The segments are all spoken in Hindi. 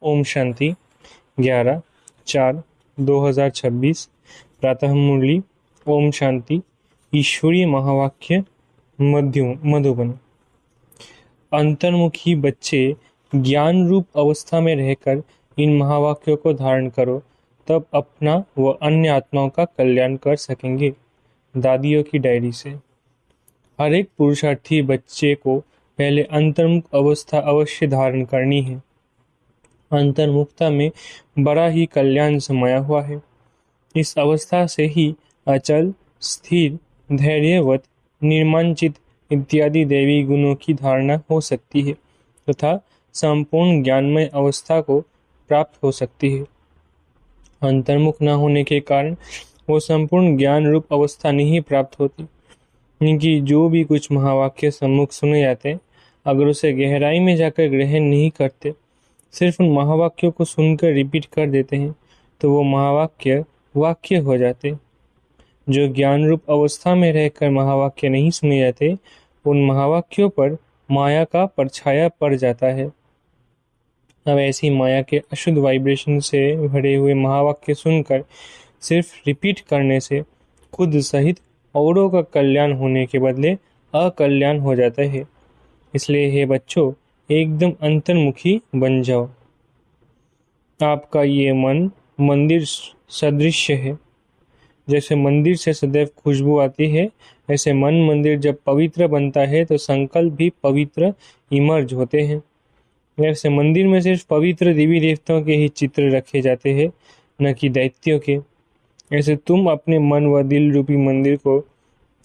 ओम शांति। 11/4/2026 प्रातः मुरली। ओम शांति। ईश्वरीय महावाक्य मधुबन। अंतर्मुखी बच्चे ज्ञान रूप अवस्था में रहकर इन महावाक्यों को धारण करो, तब अपना व अन्य आत्माओं का कल्याण कर सकेंगे। दादियों की डायरी से। हर एक पुरुषार्थी बच्चे को पहले अंतर्मुख अवस्था अवश्य धारण करनी है। अंतर्मुखता में बड़ा ही कल्याण समाया हुआ है। इस अवस्था से ही अचल, स्थिर, धैर्यवत, निर्मांचित इत्यादि दैवी गुणों की धारणा हो सकती है तथा संपूर्ण ज्ञानमय अवस्था को प्राप्त हो सकती है। अंतर्मुख न होने के कारण वो संपूर्ण ज्ञान रूप अवस्था नहीं प्राप्त होती। इनकी जो भी कुछ महावाक्य सम्मुख सुने जाते, अगर उसे गहराई में जाकर ग्रहण नहीं करते, सिर्फ उन महावाक्यों को सुनकर रिपीट कर देते हैं, तो वो महावाक्य वाक्य हो जाते। जो ज्ञान रूप अवस्था में रहकर महावाक्य नहीं सुने जाते, उन महावाक्यों पर माया का परछाया पड़ जाता है। अब ऐसी माया के अशुद्ध वाइब्रेशन से भरे हुए महावाक्य सुनकर सिर्फ रिपीट करने से खुद सहित औरों का कल्याण होने के बदले अकल्याण हो जाता है। इसलिए हे बच्चों, एकदम अंतर्मुखी बन जाओ। आपका ये मन मंदिर सदृश है। जैसे मंदिर से सदैव खुशबू आती है, ऐसे मन मंदिर जब पवित्र बनता है तो संकल्प भी पवित्र इमर्ज होते हैं। ऐसे मंदिर में सिर्फ पवित्र देवी देवताओं के ही चित्र रखे जाते हैं, न कि दैत्यों के। ऐसे तुम अपने मन व दिल रूपी मंदिर को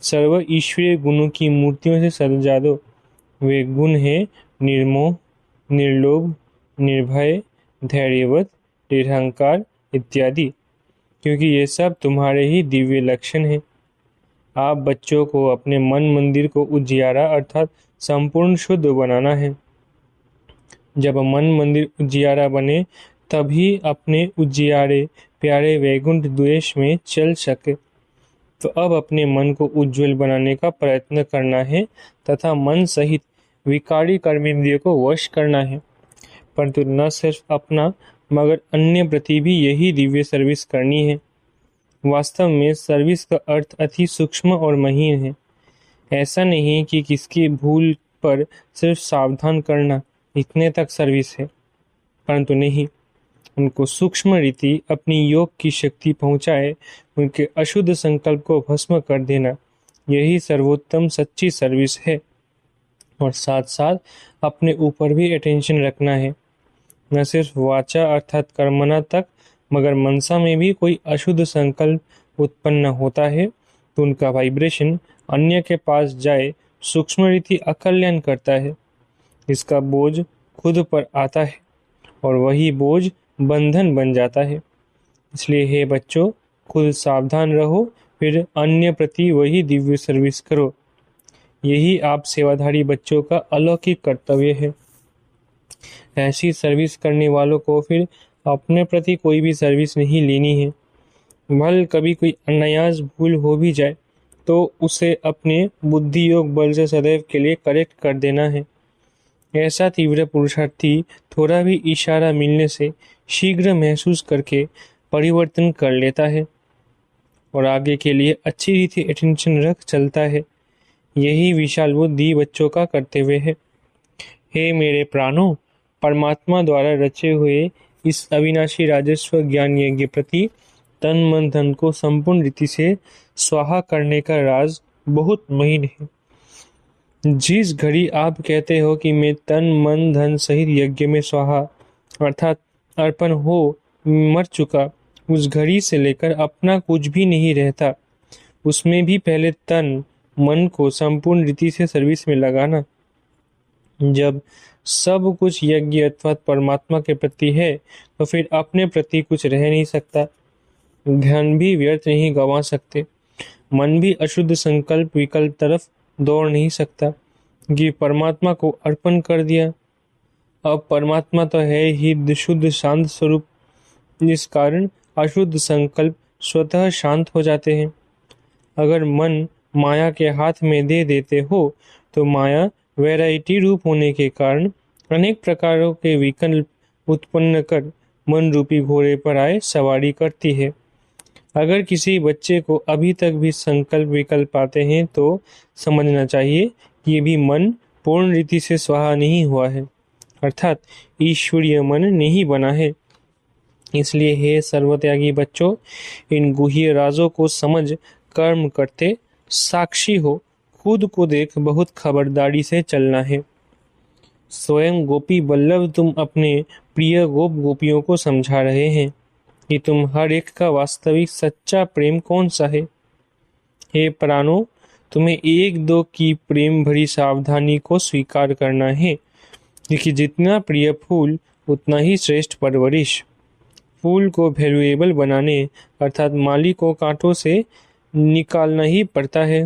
सर्व ईश्वरीय गुणों की मूर्तियों से सजा दो। वे गुण हैं निर्मोह, निर्लोभ, निर्भय, धैर्यवत, निरहंकार इत्यादि, क्योंकि ये सब तुम्हारे ही दिव्य लक्षण हैं। आप बच्चों को अपने मन मंदिर को उजियारा अर्थात संपूर्ण शुद्ध बनाना है। जब मन मंदिर उजियारा बने, तभी अपने उजियारे प्यारे वैकुंठ द्वेष में चल सके। तो अब अपने मन को उज्जवल बनाने का प्रयत्न करना है तथा मन सहित विकारी कर्मेंद्रियों को वश करना है। परंतु न सिर्फ अपना मगर अन्य प्रति भी यही दिव्य सर्विस करनी है। वास्तव में सर्विस का अर्थ अति सूक्ष्म और महीन है। ऐसा नहीं कि किसकी भूल पर सिर्फ सावधान करना, इतने तक सर्विस है, परंतु नहीं, उनको सूक्ष्म रीति अपनी योग की शक्ति पहुंचाए, उनके अशुद्ध संकल्प को भस्म कर देना, यही सर्वोत्तम सच्ची सर्विस है। और साथ साथ अपने ऊपर भी अटेंशन रखना है। न सिर्फ वाचा अर्थात कर्मना तक, मगर मनसा में भी कोई अशुद्ध संकल्प उत्पन्न होता है तो उनका वाइब्रेशन अन्य के पास जाए सूक्ष्म रीति अकल्याण करता है। इसका बोझ खुद पर आता है और वही बोझ बंधन बन जाता है। इसलिए हे बच्चों, खुद सावधान रहो, फिर अन्य प्रति वही दिव्य सर्विस करो। यही आप सेवाधारी बच्चों का अलौकिक कर्तव्य है। ऐसी सर्विस करने वालों को फिर अपने प्रति कोई भी सर्विस नहीं लेनी है। भल कभी कोई अनायास भूल हो भी जाए तो उसे अपने बुद्धि योग बल से सदैव के लिए करेक्ट कर देना है। ऐसा तीव्र पुरुषार्थी थोड़ा भी इशारा मिलने से शीघ्र महसूस करके परिवर्तन कर लेता है और आगे के लिए अच्छी रीति अटेंशन रख चलता है। यही विशाल बुद्धि बच्चों का कर्तव्य है। हे मेरे प्राणों, परमात्मा द्वारा रचे हुए इस अविनाशी राजस्व ज्ञान यज्ञ प्रति तन मन धन को संपूर्ण रीति से स्वाहा करने का राज बहुत महीन है। जिस घड़ी आप कहते हो कि मैं तन मन धन सहित यज्ञ में स्वाहा अर्थात अर्पण हो मर चुका, उस घड़ी से लेकर अपना कुछ भी नहीं रहता। उसमें भी पहले तन मन को संपूर्ण रीति से सर्विस में लगाना। जब सब कुछ यज्ञ अथवा परमात्मा के प्रति है, तो फिर अपने प्रति कुछ रह नहीं सकता। ध्यान भी व्यर्थ नहीं गंवा सकते। मन भी अशुद्ध संकल्प विकल्प तरफ दौड़ नहीं सकता कि परमात्मा को अर्पण कर दिया। अब परमात्मा तो है ही शुद्ध शांत स्वरूप, जिस कारण अशुद्ध संकल्प स्वतः शांत हो जाते हैं। अगर मन माया के हाथ में दे देते हो तो माया वैरायटी रूप होने के कारण अनेक प्रकारों के विकल्प उत्पन्न कर मन रूपी घोड़े पर आए सवारी करती है। अगर किसी बच्चे को अभी तक भी संकल्प विकल्प आते हैं तो समझना चाहिए कि ये भी मन पूर्ण रीति से स्वाहा नहीं हुआ है, अर्थात ईश्वरीय मन नहीं बना है। इसलिए हे सर्वत्यागी बच्चों, इन गुह्य राजों को समझ कर्म करते साक्षी हो, खुद को देख बहुत खबरदारी से चलना है। स्वयं गोपी बल्लभ तुम अपने प्रिय गोप गोपियों को समझा रहे हैं कि तुम हर एक का वास्तविक सच्चा प्रेम कौन सा है। हे प्राणों, तुम्हें एक दो की प्रेम भरी सावधानी को स्वीकार करना है, क्योंकि जितना प्रिय फूल उतना ही श्रेष्ठ परवरिश। फूल को वैल्यूएबल बनाने अर्थात माली को कांटों से निकालना ही पड़ता है।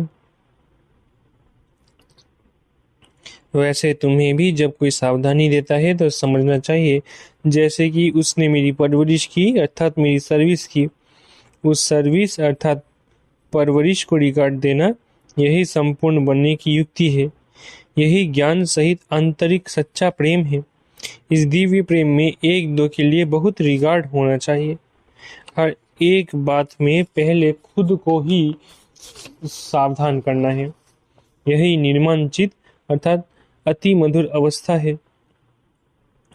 वैसे तुम्हें भी जब कोई सावधानी देता है तो समझना चाहिए जैसे कि उसने मेरी परवरिश की अर्थात मेरी सर्विस की। उस सर्विस अर्थात परवरिश को रिकॉर्ड देना, यही संपूर्ण बनने की युक्ति है। यही ज्ञान सहित आंतरिक सच्चा प्रेम है। इस दिव्य प्रेम में एक दो के लिए बहुत रिगार्ड होना चाहिए। हर एक बात में पहले खुद को ही सावधान करना है। यही निर्माणचित अर्थात अति मधुर अवस्था है।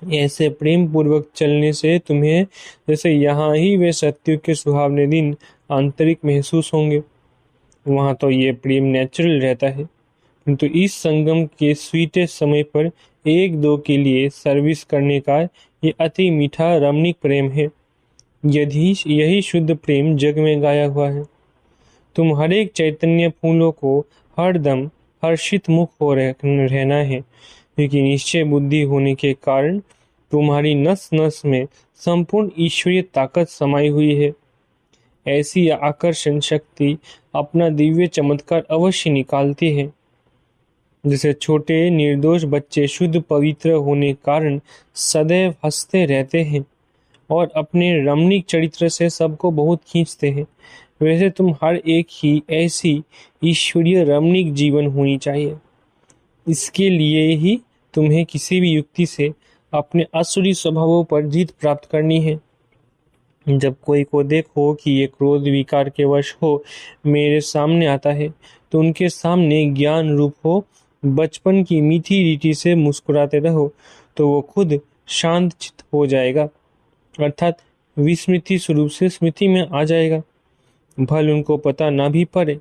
ऐसे प्रेम पूर्वक चलने से तुम्हें जैसे यहाँ ही वे सत्युग के सुहावने दिन आंतरिक महसूस होंगे। वहाँ तो ये प्रेम नेचुरल रहता है, किंतु इस संगम के स्वीटेस्ट समय पर एक दो के लिए सर्विस करने का ये अति मीठा रमणीक प्रेम है। यही शुद्ध प्रेम जग में गाया हुआ है। तुम हर एक चैतन्य फूलों को हर दम हर्षित मुख हो रहना है, क्योंकि निश्चय बुद्धि होने के कारण तुम्हारी नस नस में संपूर्ण ईश्वरीय ताकत समाई हुई है। ऐसी आकर्षण शक्ति अपना दिव्य चमत्कार अवश्य निकालती है। जैसे छोटे निर्दोष बच्चे शुद्ध पवित्र होने कारण सदैव हंसते रहते हैं और अपने रमणीक चरित्र से सबको बहुत खींचते हैं, वैसे तुम हर एक ही ऐसी ईश्वरीय रमणीक जीवन होनी चाहिए। इसके लिए ही तुम्हें किसी भी युक्ति से अपने असुरी स्वभावों पर जीत प्राप्त करनी है। जब कोई को देखो कि ये क्रोध विकार के वश हो मेरे सामने आता है, तो उनके सामने ज्ञान रूप हो बचपन की मीठी रीति से मुस्कुराते रहो, तो वो खुद शांत चित्त हो जाएगा, अर्थात विस्मृति स्वरूप से स्मृति में आ जाएगा। भल उनको पता ना भी पड़े,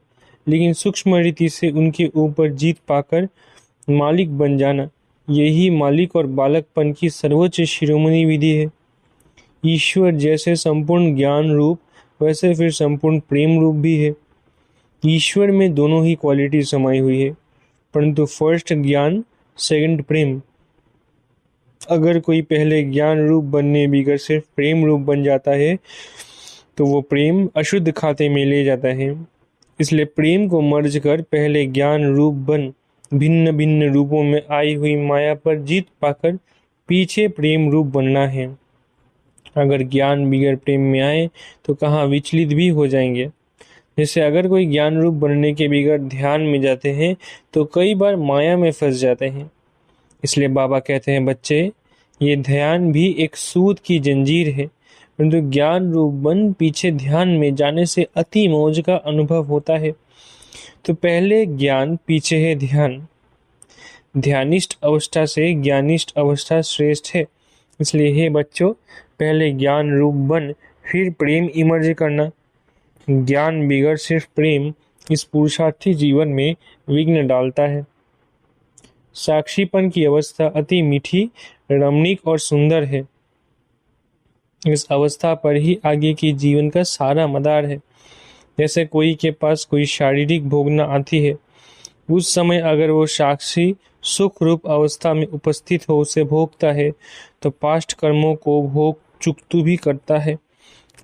लेकिन सूक्ष्म रीति से उनके ऊपर जीत पाकर मालिक बन जाना, यही मालिक और बालकपन की सर्वोच्च शिरोमणि विधि है। ईश्वर जैसे संपूर्ण ज्ञान रूप, वैसे फिर संपूर्ण प्रेम रूप भी है। ईश्वर में दोनों ही क्वालिटी समाई हुई है, परंतु फर्स्ट ज्ञान, सेकंड प्रेम। अगर कोई पहले ज्ञान रूप बनने बिगड़ सिर्फ प्रेम रूप बन जाता है, तो वो प्रेम अशुद्ध खाते में ले जाता है। इसलिए प्रेम को मर्ज कर पहले ज्ञान रूप बन भिन्न भिन्न रूपों में आई हुई माया पर जीत पाकर पीछे प्रेम रूप बनना है। अगर ज्ञान बिगड़ प्रेम में आए तो कहाँ विचलित भी हो जाएंगे। जैसे अगर कोई ज्ञान रूप बनने के बिगड़ ध्यान में जाते हैं तो कई बार माया में फंस जाते हैं। इसलिए बाबा कहते हैं, बच्चे, ये ध्यान भी एक सूद की जंजीर है, परंतु ज्ञान रूप बन पीछे ध्यान में जाने से अति मौज का अनुभव होता है। तो पहले ज्ञान, पीछे है ध्यान। ध्यानिष्ठ अवस्था से ज्ञानिष्ठ अवस्था श्रेष्ठ है। इसलिए हे बच्चों, पहले ज्ञान रूप बन फिर प्रेम इमर्ज करना। ज्ञान बिगड़ सिर्फ प्रेम इस पुरुषार्थी जीवन में विघ्न डालता है। साक्षीपन की अवस्था अति मीठी, रमणीक और सुंदर है। इस अवस्था पर ही आगे की जीवन का सारा मदार है। जैसे कोई के पास कोई शारीरिक भोगना आती है, उस समय अगर वो साक्षी सुख रूप अवस्था में उपस्थित हो उसे भोगता है, तो पास्ट कर्मों को भोग चुकतू भी करता है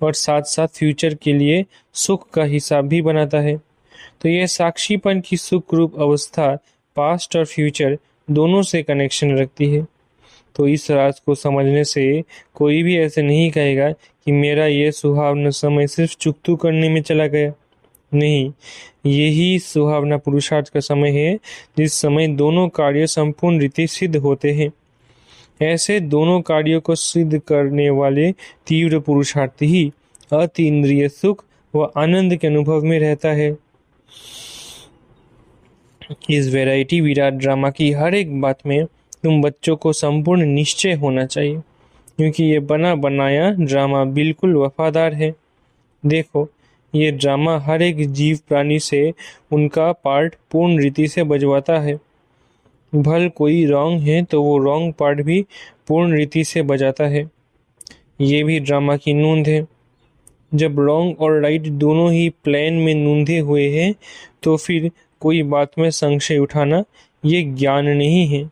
और साथ साथ फ्यूचर के लिए सुख का हिसाब भी बनाता है। तो यह साक्षीपन की सुख रूप अवस्था पास्ट और फ्यूचर दोनों से कनेक्शन रखती है। तो इस राज को समझने से कोई भी ऐसे नहीं कहेगा कि मेरा यह सुहावना समय सिर्फ चुकतू करने में चला गया। नहीं, यही सुहावना पुरुषार्थ का समय है, जिस समय दोनों कार्य संपूर्ण रीति सिद्ध होते हैं। ऐसे दोनों कार्यों को सिद्ध करने वाले तीव्र पुरुषार्थ ही अतीन्द्रिय सुख व आनंद के अनुभव में रहता है। इस वैरायटी विराट ड्रामा की हर एक बात में तुम बच्चों को संपूर्ण निश्चय होना चाहिए, क्योंकि ये बना बनाया ड्रामा बिल्कुल वफादार है। देखो, ये ड्रामा हर एक जीव प्राणी से उनका पार्ट पूर्ण रीति से बजवाता है। भल कोई रॉन्ग है तो वो रॉन्ग पार्ट भी पूर्ण रीति से बजाता है। ये भी ड्रामा की नूंद है। जब रॉन्ग और राइट दोनों ही प्लान में नूंधे हुए हैं तो फिर कोई बात में संशय उठाना ये ज्ञान नहीं है,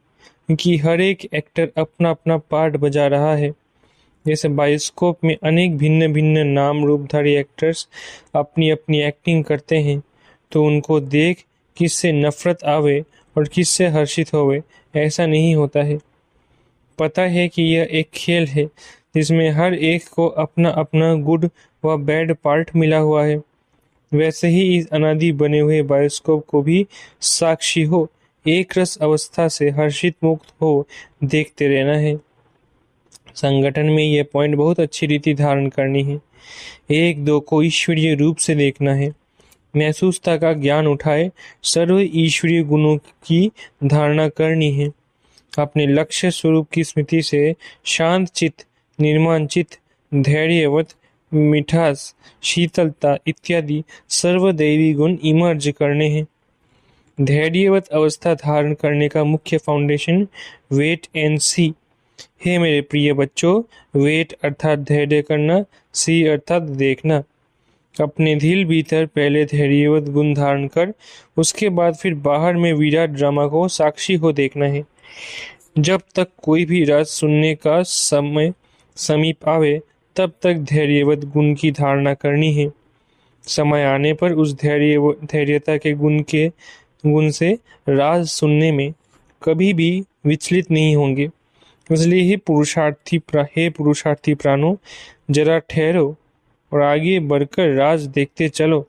क्योंकि हर एक एक्टर अपना अपना पार्ट बजा रहा है। जैसे बायोस्कोप में अनेक भिन्न भिन्न नाम रूपधारी एक्टर्स अपनी अपनी एक्टिंग करते हैं, तो उनको देख किससे नफरत आवे और किससे हर्षित होवे ऐसा नहीं होता है। पता है कि यह एक खेल है जिसमें हर एक को अपना अपना गुड व बैड पार्ट मिला हुआ है। वैसे ही इस अनादि बने हुए बायोस्कोप को भी साक्षी हो एक रस अवस्था से हर्षित मुक्त हो देखते रहना है। संगठन में यह पॉइंट बहुत अच्छी रीति धारण करनी है। एक दो को ईश्वरीय रूप से देखना है, महसूसता का ज्ञान उठाए सर्व ईश्वरीय गुणों की धारणा करनी है। अपने लक्ष्य स्वरूप की स्मृति से शांत चित्त, निर्माण चित्त, धैर्यवत, मिठास, शीतलता इत्यादि सर्वदैवी गुण इमर्ज करने हैं। धैर्यवत अवस्था धारण करने का मुख्य फाउंडेशन वेट एंड सी है। मेरे प्रिय बच्चों, वेट अर्थात धैर्य करना, सी अर्थात देखना। अपने दिल भीतर पहले धैर्यवत गुण धारण कर उसके बाद फिर बाहर में विराट ड्रामा को साक्षी हो देखना है। जब तक कोई भी राज सुनने का समय समीप आवे तब तक धैर्यवत गुण की धारणा करनी है। समय आने पर उस धैर्यता के गुण से राज सुनने में कभी भी विचलित नहीं होंगे। इसलिए ही पुरुषार्थी प्राणों, जरा ठहरो और आगे बढ़कर राज देखते चलो।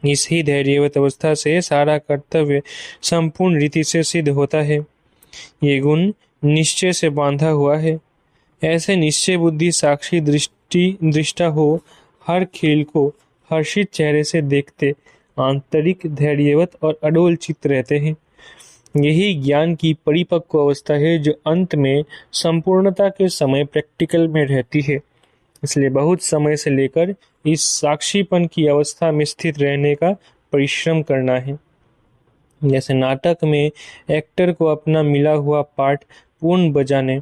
इसी धैर्यवत अवस्था से सारा कर्तव्य संपूर्ण रीति से सिद्ध होता है। ये गुण निश्चय से बांधा हुआ है। ऐसे निश्चय बुद्धि साक्षी दृष्टा हो हर खेल को हर्षित चेहरे से देखते आंतरिक धैर्यवत और अडोल चित्त रहते हैं। यही ज्ञान की परिपक्व अवस्था है जो अंत में संपूर्णता के समय प्रैक्टिकल में रहती है। इसलिए बहुत समय से लेकर इस साक्षीपन की अवस्था में स्थित रहने का परिश्रम करना है। जैसे नाटक में एक्टर को अपना मिला हुआ पार्ट पूर्ण बजाने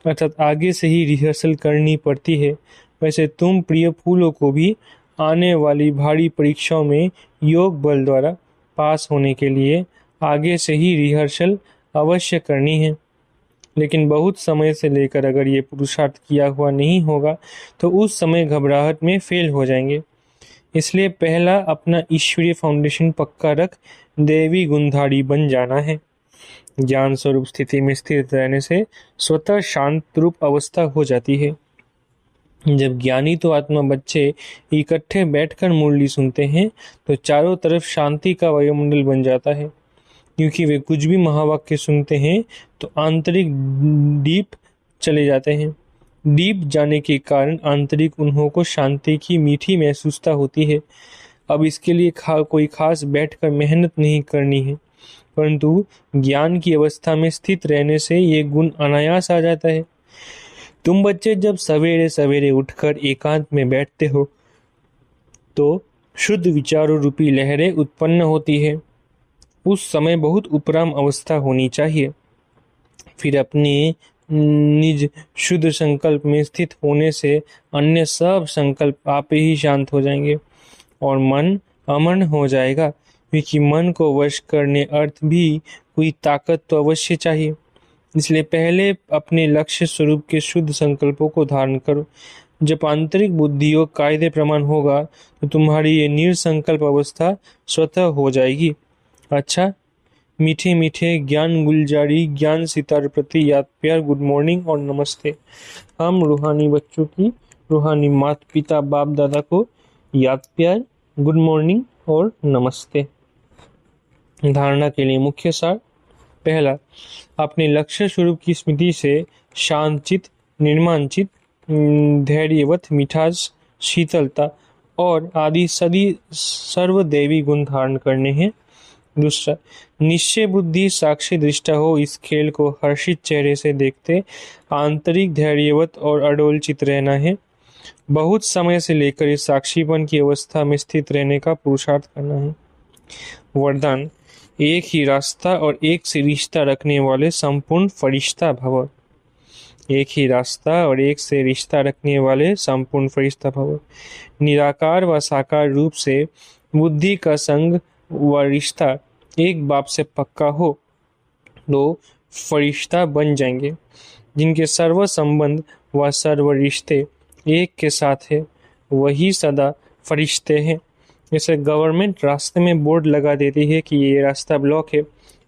अर्थात आगे से ही रिहर्सल करनी पड़ती है, वैसे तुम प्रिय फूलों को भी आने वाली भारी परीक्षाओं में योग बल द्वारा पास होने के लिए आगे से ही रिहर्सल अवश्य करनी है। लेकिन बहुत समय से लेकर अगर ये पुरुषार्थ किया हुआ नहीं होगा तो उस समय घबराहट में फेल हो जाएंगे। इसलिए पहला अपना ईश्वरीय फाउंडेशन पक्का रख देवी गुणधारी बन जाना है। ज्ञान स्वरूप स्थिति में स्थित रहने से स्वतः शांत रूप अवस्था हो जाती है। जब ज्ञानी तो आत्मा बच्चे इकट्ठे बैठकर मुरली सुनते हैं तो चारों तरफ शांति का वायुमंडल बन जाता है, क्योंकि वे कुछ भी महावाक्य सुनते हैं तो आंतरिक डीप चले जाते हैं। डीप जाने के कारण आंतरिक उन्हों को शांति की मीठी महसूसता होती है। अब इसके लिए कोई खास बैठकर मेहनत नहीं करनी है, परंतु ज्ञान की अवस्था में स्थित रहने से ये गुण अनायास आ जाता है। तुम बच्चे जब सवेरे सवेरे उठकर एकांत में बैठते हो तो शुद्ध विचारों रूपी लहरें उत्पन्न होती है। उस समय बहुत उपराम अवस्था होनी चाहिए। फिर अपने निज शुद्ध संकल्प में स्थित होने से अन्य सब संकल्प आप ही शांत हो जाएंगे और मन अमन हो जाएगा, क्योंकि मन को वश करने अर्थ भी कोई ताकत तो अवश्य चाहिए। इसलिए पहले अपने लक्ष्य स्वरूप के शुद्ध संकल्पों को धारण करो। जब आंतरिक बुद्धि और कायदे प्रमाण होगा तो तुम्हारी ये निर्संकल्प अवस्था स्वतः हो जाएगी। अच्छा, मीठे मीठे ज्ञान गुलजारी ज्ञान सितार प्रति याद प्यार, गुड मॉर्निंग और नमस्ते। हम रूहानी बच्चों की रूहानी माता पिता बाप दादा को याद प्यार, गुड मॉर्निंग और नमस्ते। धारणा के लिए मुख्य सार: पहला, अपने लक्ष्य स्वरूप की स्मृति से शांतचित, निर्माणचित, धैर्यवत, मिठास, शीतलता और आदि सदी सर्वदैवी गुण धारण करने हैं। दूसरा, निश्चय बुद्धि साक्षी दृष्टा हो इस खेल को हर्षित चेहरे से देखते आंतरिक धैर्यवत और अडोल चित रहना है। बहुत समय से लेकर इस साक्षीपन की अवस्था में स्थित रहने का पुरुषार्थ करना है। वरदान, एक ही रास्ता और एक से रिश्ता रखने वाले संपूर्ण फरिश्ता भव। एक ही रास्ता और एक से रिश्ता रखने वाले संपूर्ण फरिश्ता भव। निराकार व साकार रूप से बुद्धि का संग व रिश्ता एक बाप से पक्का हो तो फरिश्ता बन जाएंगे। जिनके सर्व संबंध व सर्व रिश्ते एक के साथ है वही सदा फरिश्ते हैं। जैसे गवर्नमेंट रास्ते में बोर्ड लगा देती है कि ये रास्ता ब्लॉक है,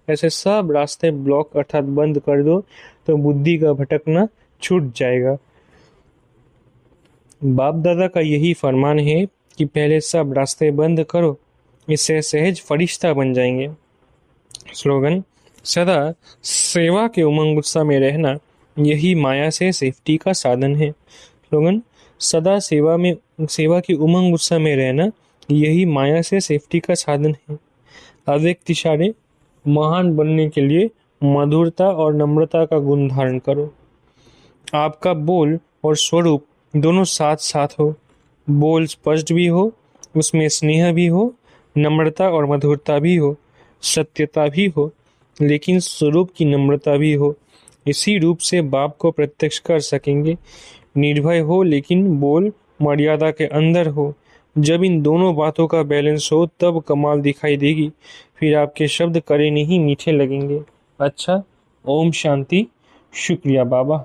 ऐसे सब रास्ते ब्लॉक अर्थात बंद कर दो तो बुद्धि का भटकना छूट जाएगा। बाप दादा का यही फरमान है कि पहले सब रास्ते बंद करो, इससे सहज फरिश्ता बन जाएंगे। स्लोगन, सदा सेवा के उमंग उत्साह में रहना यही माया से सेफ्टी का साधन है। स्लोगन, सदा सेवा की उमंग उत्साह में रहना यही माया से सेफ्टी का साधन है। अव्यक्त इशारे, महान बनने के लिए मधुरता और नम्रता का गुण धारण करो। आपका बोल और स्वरूप दोनों साथ साथ हो। बोल स्पष्ट भी हो, उसमें स्नेह भी हो, नम्रता और मधुरता भी हो, सत्यता भी हो, लेकिन स्वरूप की नम्रता भी हो। इसी रूप से बाप को प्रत्यक्ष कर सकेंगे। निर्भय हो लेकिन बोल मर्यादा के अंदर हो। जब इन दोनों बातों का बैलेंस हो तब कमाल दिखाई देगी। फिर आपके शब्द करे नहीं मीठे लगेंगे। अच्छा, ओम शांति। शुक्रिया बाबा।